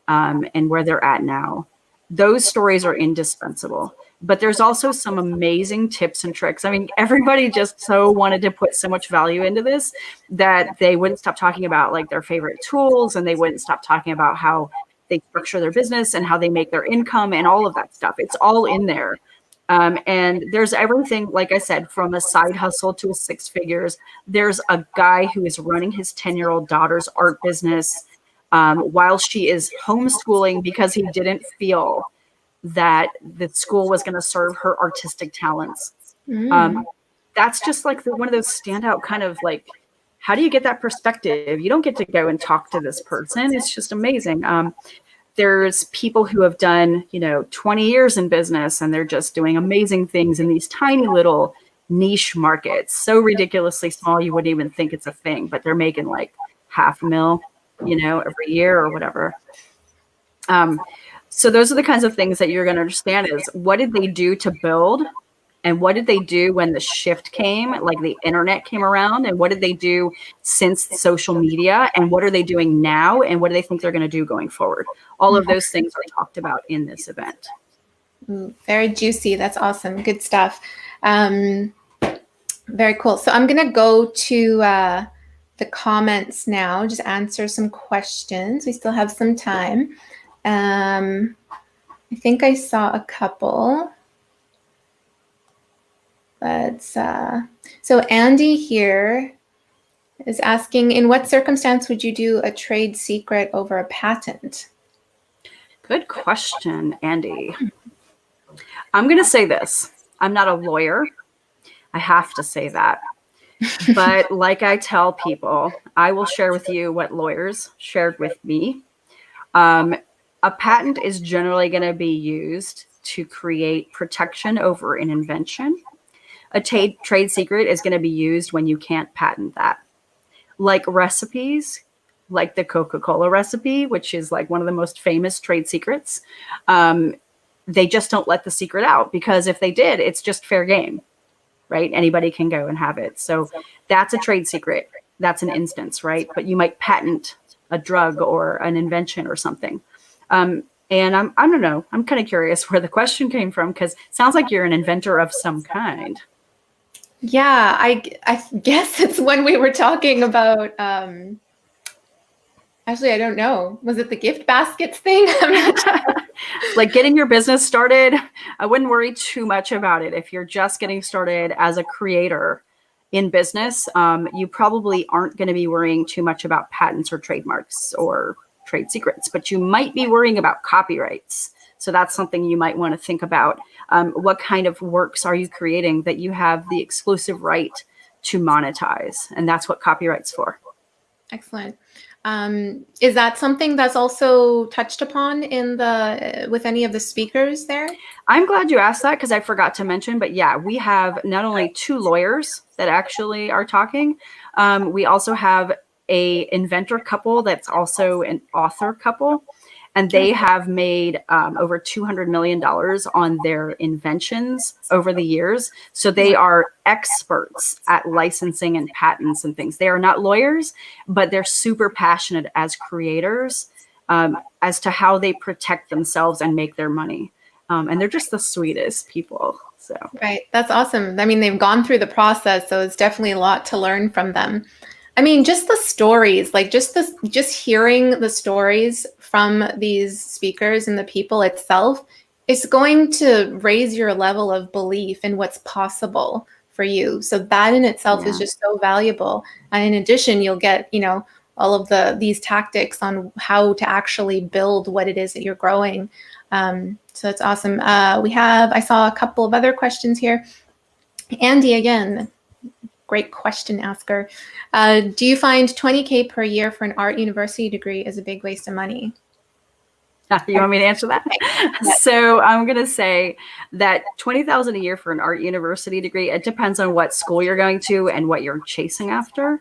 and where they're at now. Those stories are indispensable. But there's also some amazing tips and tricks. I mean, everybody just so wanted to put so much value into this that they wouldn't stop talking about like their favorite tools, and they wouldn't stop talking about how they structure their business and how they make their income and all of that stuff. It's all in there. And there's everything, like I said, from a side hustle to a 6 figures. There's a guy who is running his 10-year-old daughter's art business while she is homeschooling because he didn't feel that the school was going to serve her artistic talents. That's just like one of those standout kind of like, how do you get that perspective? You don't get to go and talk to this person. It's just amazing. There's people who have done, 20 years in business, and they're just doing amazing things in these tiny little niche markets, so ridiculously small you wouldn't even think it's a thing, but they're making like $500,000, every year or whatever. So those are the kinds of things that you're going to understand is what did they do to build, and what did they do when the shift came, like the internet came around, and what did they do since social media, and what are they doing now, and what do they think they're going to do going forward? All of those things are talked about in this event. Very juicy. That's awesome. Good stuff. Very cool. So I'm going to go to the comments now, just answer some questions. We still have some time. I think I saw a couple. So Andy here is asking, in what circumstance would you do a trade secret over a patent? Good question, Andy. I'm going to say this. I'm not a lawyer. I have to say that. But like I tell people, I will share with you what lawyers shared with me. A patent is generally going to be used to create protection over an invention. A trade secret is going to be used when you can't patent that. Like recipes, like the Coca-Cola recipe, which is like one of the most famous trade secrets. They just don't let the secret out because if they did, it's just fair game, right? Anybody can go and have it. So that's a trade secret. That's an instance, right? But you might patent a drug or an invention or something. And I don't know, I'm kind of curious where the question came from because it sounds like you're an inventor of some kind. Yeah, I guess it's when we were talking about, actually, I don't know. Was it the gift baskets thing? I'm not sure. Like getting your business started, I wouldn't worry too much about it. If you're just getting started as a creator in business, you probably aren't going to be worrying too much about patents or trademarks or trade secrets, but you might be worrying about copyrights. So that's something you might want to think about. What kind of works are you creating that you have the exclusive right to monetize? And that's what copyright's for. Excellent. Is that something that's also touched upon in with any of the speakers there? I'm glad you asked that because I forgot to mention, but yeah, we have not only 2 lawyers that actually are talking, we also have a inventor couple that's also an author couple. And they have made over $200 million on their inventions over the years. So they are experts at licensing and patents and things. They are not lawyers, but they're super passionate as creators as to how they protect themselves and make their money. And they're just the sweetest people. So Right. That's awesome. I mean, they've gone through the process, so it's definitely a lot to learn from them. I mean, just the stories, like just hearing the stories from these speakers and the people itself is going to raise your level of belief in what's possible for you. So that in itself is just so valuable. And in addition, you'll get, all of these tactics on how to actually build what it is that you're growing. So that's awesome. I saw a couple of other questions here. Andy, again, great question asker. Do you find $20K per year for an art university degree is a big waste of money? You want me to answer that? Yes. So I'm going to say that $20,000 a year for an art university degree, it depends on what school you're going to and what you're chasing after.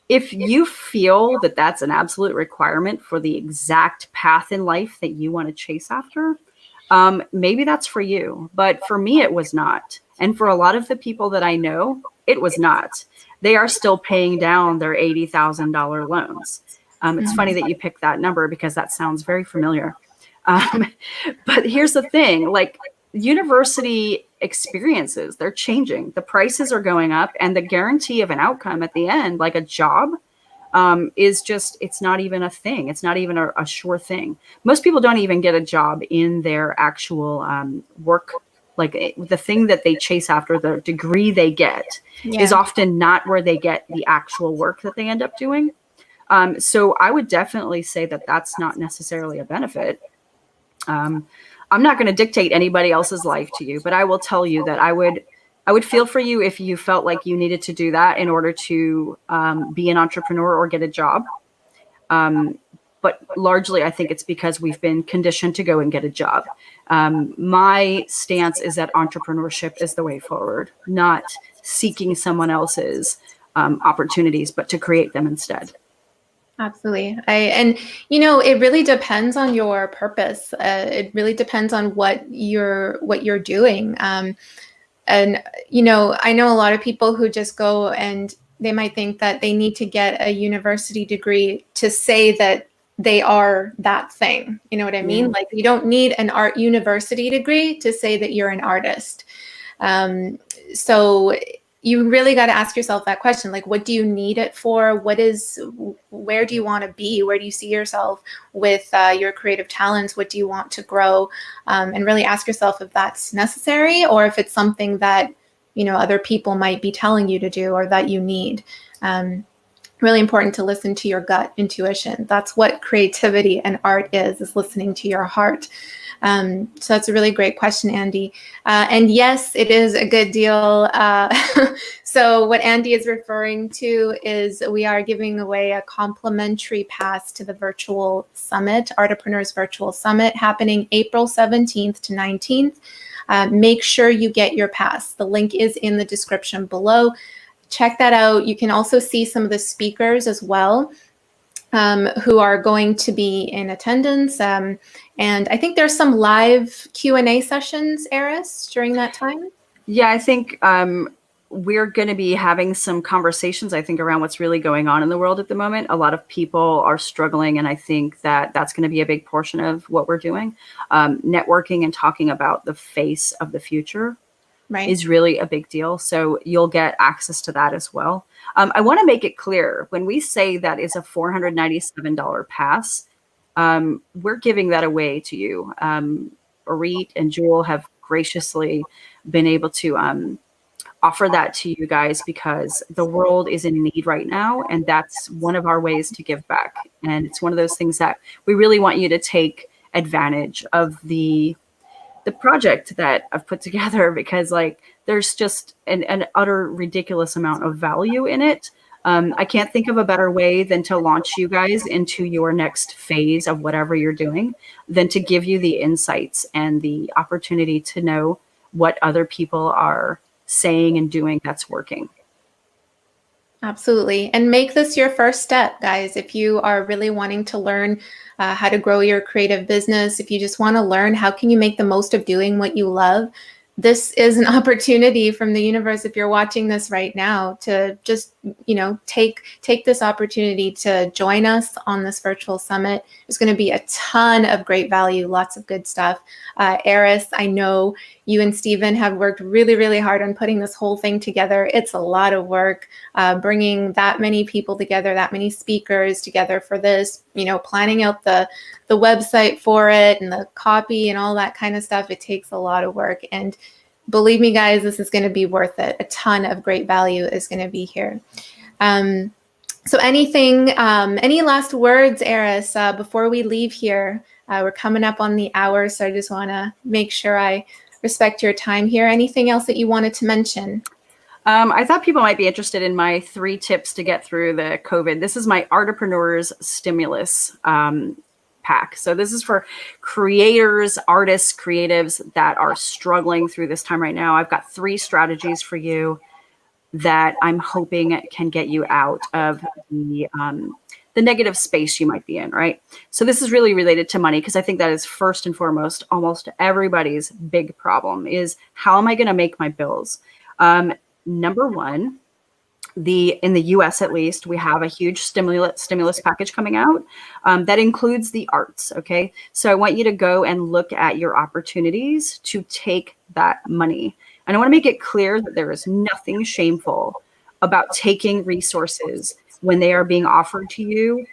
If you feel that that's an absolute requirement for the exact path in life that you want to chase after, maybe that's for you. But for me, it was not. And for a lot of the people that I know, it was not. They are still paying down their $80,000 loans. It's funny that you picked that number because that sounds very familiar. But here's the thing, like university experiences, they're changing. The prices are going up and the guarantee of an outcome at the end, like a job, is just, it's not even a thing. It's not even a sure thing. Most people don't even get a job in their actual work. Like the thing that they chase after, the degree they get is often not where they get the actual work that they end up doing. So I would definitely say that that's not necessarily a benefit. I'm not going to dictate anybody else's life to you, but I will tell you that I would feel for you if you felt like you needed to do that in order to be an entrepreneur or get a job. But largely, I think it's because we've been conditioned to go and get a job. My stance is that entrepreneurship is the way forward, not seeking someone else's opportunities, but to create them instead. Absolutely. And it really depends on your purpose. It really depends on what you're doing. And I know a lot of people who just go and they might think that they need to get a university degree to say that they are that thing. You know what I mean? Yeah. Like, you don't need an art university degree to say that you're an artist. So you really got to ask yourself that question, like, what do you need it for? Where do you want to be? Where do you see yourself with your creative talents? What do you want to grow? And really ask yourself if that's necessary, or if it's something that, other people might be telling you to do, or that you need. Really important to listen to your gut intuition. That's what creativity and art is listening to your heart. So that's a really great question, Andy. And yes, it is a good deal. So what Andy is referring to is we are giving away a complimentary pass to the virtual summit, Artapreneurs Virtual Summit, happening April 17th to 19th. Make sure you get your pass. The link is in the description below. Check that out. You can also see some of the speakers as well, who are going to be in attendance. And I think there's some live Q&A sessions, Aris, during that time. Yeah, I think we're going to be having some conversations, I think, around what's really going on in the world at the moment. A lot of people are struggling, and I think that that's going to be a big portion of what we're doing. Networking and talking about the face of the future is really a big deal. So you'll get access to that as well. I want to make it clear, when we say that is a $497 pass, we're giving that away to you. Arit and Jewel have graciously been able to offer that to you guys because the world is in need right now. And that's one of our ways to give back. And it's one of those things that we really want you to take advantage of the project that I've put together, because there's just an utter ridiculous amount of value in it. I can't think of a better way than to launch you guys into your next phase of whatever you're doing, than to give you the insights and the opportunity to know what other people are saying and doing that's working. Absolutely. And make this your first step, guys. If you are really wanting to learn how to grow your creative business, if you just want to learn how can you make the most of doing what you love, this is an opportunity from the universe, if you're watching this right now, to just, take this opportunity to join us on this virtual summit. There's going to be a ton of great value, lots of good stuff. Aris, I know you and Stephen have worked really, really hard on putting this whole thing together. It's a lot of work, bringing that many people together, that many speakers together for this, planning out the website for it and the copy and all that kind of stuff. It takes a lot of work. And believe me, guys, this is going to be worth it. A ton of great value is going to be here. So any last words, Aris, before we leave here? We're coming up on the hour, so I just want to make sure I respect your time here. Anything else that you wanted to mention? I thought people might be interested in my 3 tips to get through the COVID. This is my Artapreneurs Stimulus pack. So this is for creators, artists, creatives that are struggling through this time right now. I've got 3 strategies for you that I'm hoping can get you out of the negative space you might be in, right? So this is really related to money, because I think that is first and foremost almost everybody's big problem is, how am I going to make my bills? Number one, in the US at least, we have a huge stimulus package coming out that includes the arts, okay? So I want you to go and look at your opportunities to take that money. And I want to make it clear that there is nothing shameful about taking resources when they are being offered to you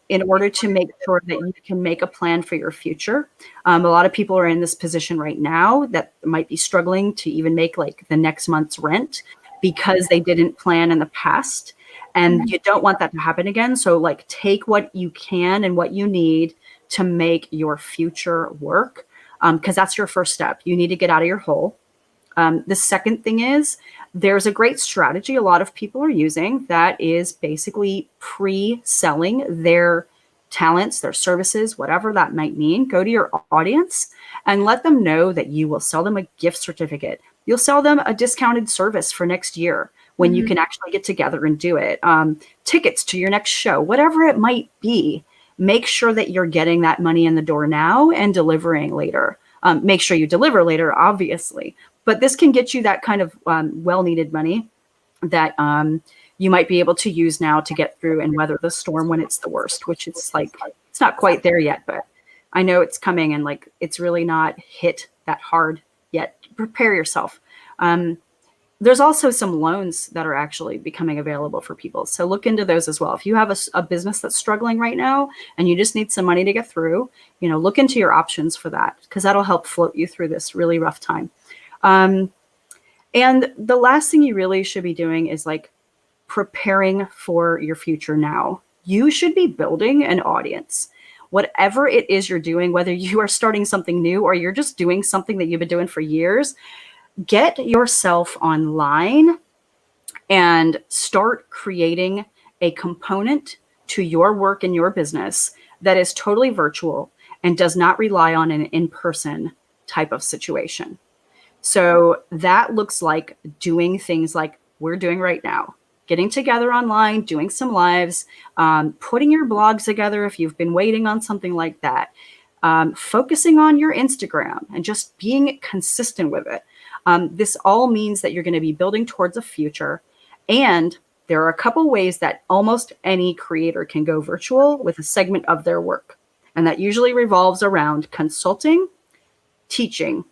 in order to make sure that you can make a plan for your future. A lot of people are in this position right now that might be struggling to even make the next month's rent because they didn't plan in the past. And you don't want that to happen again. So take what you can and what you need to make your future work, because that's your first step. You need to get out of your hole. The second thing is, there's a great strategy a lot of people are using that is basically pre-selling their talents, their services, whatever that might mean. Go to your audience and let them know that you will sell them a gift certificate. You'll sell them a discounted service for next year. when you can actually get together and do it. Tickets to your next show, whatever it might be, make sure that you're getting that money in the door now and delivering later. Make sure you deliver later, obviously, but this can get you that kind of well-needed money that you might be able to use now to get through and weather the storm when it's the worst, which it's like, it's not quite there yet, but I know it's coming, and like, it's really not hit that hard yet. Prepare yourself. There's also some loans that are actually becoming available for people. So look into those as well. If you have a business that's struggling right now and you just need some money to get through, look into your options for that, because that'll help float you through this really rough time. And the last thing you really should be doing is like preparing for your future now. You should be building an audience. Whatever it is you're doing, whether you are starting something new or you're just doing something that you've been doing for years, get yourself online and start creating a component to your work and your business that is totally virtual and does not rely on an in-person type of situation. So that looks like doing things like we're doing right now, getting together online, doing some lives, putting your blogs together if you've been waiting on something like that, focusing on your Instagram and just being consistent with it. This all means that you're going to be building towards a future. And there are a couple ways that almost any creator can go virtual with a segment of their work. And that usually revolves around consulting, teaching,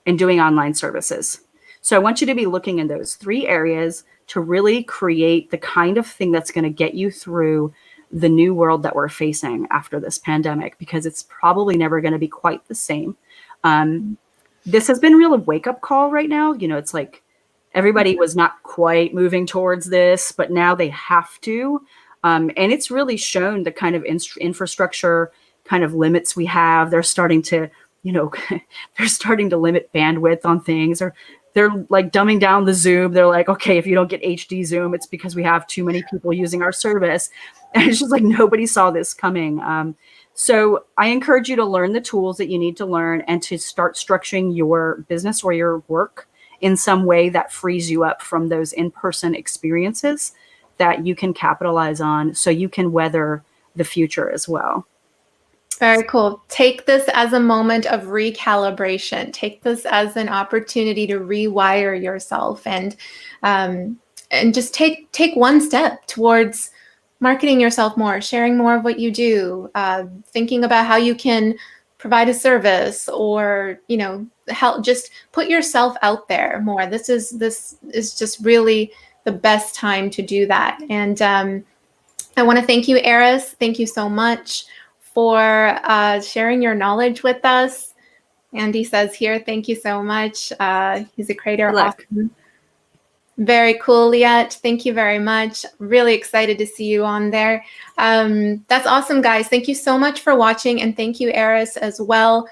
and doing online services. So I want you to be looking in those 3 areas to really create the kind of thing that's going to get you through the new world that we're facing after this pandemic, because it's probably never going to be quite the same. This has been really a wake-up call right now. It's like everybody was not quite moving towards this, but now they have to. And it's really shown the kind of infrastructure kind of limits we have. They're starting to, they're starting to limit bandwidth on things, or they're like dumbing down the Zoom. They're like, okay, if you don't get HD Zoom, it's because we have too many people using our service. And it's just like, nobody saw this coming. So I encourage you to learn the tools that you need to learn and to start structuring your business or your work in some way that frees you up from those in-person experiences that you can capitalize on so you can weather the future as well. Very cool. Take this as a moment of recalibration. Take this as an opportunity to rewire yourself and just take one step towards marketing yourself more, sharing more of what you do, thinking about how you can provide a service, or help just put yourself out there more. This is just really the best time to do that. And I want to thank you, Aris. Thank you so much for sharing your knowledge with us. Andy says here, thank you so much. He's a creator. Awesome. Very cool, Liat. Thank you very much. Really excited to see you on there. That's awesome, guys. Thank you so much for watching, and thank you, Aris, as well.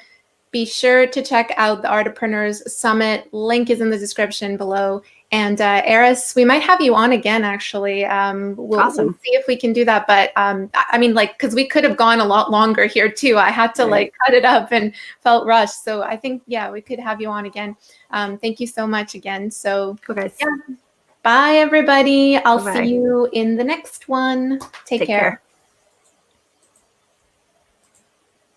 Be sure to check out the Artapreneurs Summit. Link is in the description below. And Aris, we might have you on again, actually. We'll see if we can do that. But I mean, because we could have gone a lot longer here too. I had to cut it up and felt rushed. So I think, we could have you on again. Thank you so much again. So bye, everybody. I'll see you in the next one. Take care.